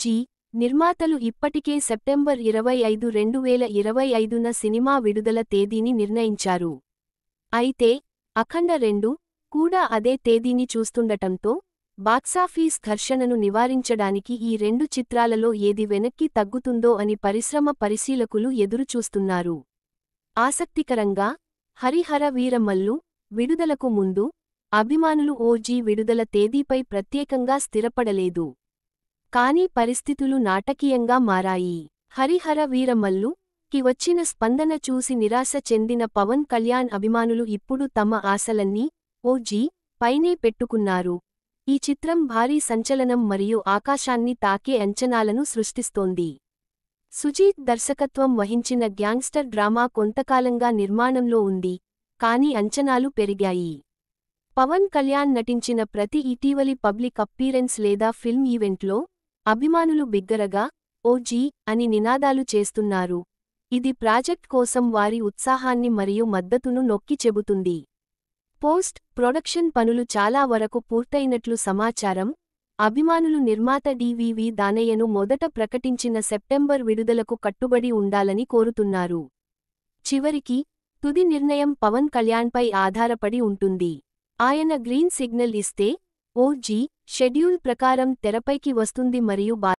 OG నిర్మాతలు ఇప్పటికే September 25, 2025న cinema విడుదల తేదీని నిర్ణయించారు. అయితే అఖండ 2 కూడా అదే తేదీని చూస్తుండటంతో బాక్సాఫీస్ ఘర్షణను నివారించడానికి ఈ రెండు చిత్రాలలో ఏది వెనక్కి తగ్గుతుందో అని పరిశ్రమ పరిశీలకులు ఎదురుచూస్తున్నారు. ఆసక్తికరంగా, హరిహర వీరమల్లు విడుదలకు ముందు అభిమానులు ఓజీ విడుదల తేదీపై ప్రత్యేకంగా స్థిరపడలేదు. కానీ పరిస్థితులు నాటకీయంగా మారాయి. హరిహర వీరమల్లు కి వచ్చిన స్పందన చూసి నిరాశ చెందిన పవన్ కళ్యాణ్ అభిమానులు ఇప్పుడు తమ ఆశలన్నీ ఓజీ పైనే పెట్టుకున్నారు. ఈ చిత్రం భారీ సంచలనం మరియు ఆకాశాన్ని తాకే అంచనాలను సృష్టిస్తోంది. సుజీత్ దర్శకత్వం వహించిన గ్యాంగ్స్టర్ డ్రామా కొంతకాలంగా నిర్మాణంలో ఉంది, కానీ అంచనాలు పెరిగాయి. పవన్ కళ్యాణ్ నటించిన ప్రతి ఇటీవలి పబ్లిక్ అప్పీరెన్స్ లేదా ఫిల్మ్ ఈవెంట్లో అభిమానులు బిగ్గరగా ఓజీ అని నినాదాలు చేస్తున్నారు. ఇది ప్రాజెక్ట్ కోసం వారి ఉత్సాహాన్ని మరియు మద్దతును నొక్కి చెబుతుంది. పోస్ట్ ప్రొడక్షన్ పనులు చాలా వరకు పూర్తయినట్లు సమాచారం. అభిమానులు నిర్మాత డివివి దానయ్యను మొదట ప్రకటించిన సెప్టెంబర్ విడుదలకు కట్టుబడి ఉండాలని కోరుతున్నారు. చివరికి తుది నిర్ణయం పవన్ కళ్యాణ్పై ఆధారపడి ఉంటుంది. ఆయన గ్రీన్ సిగ్నల్ ఇస్తే ఓజీ షెడ్యూల్ ప్రకారం తెరపైకి వస్తుంది మరియు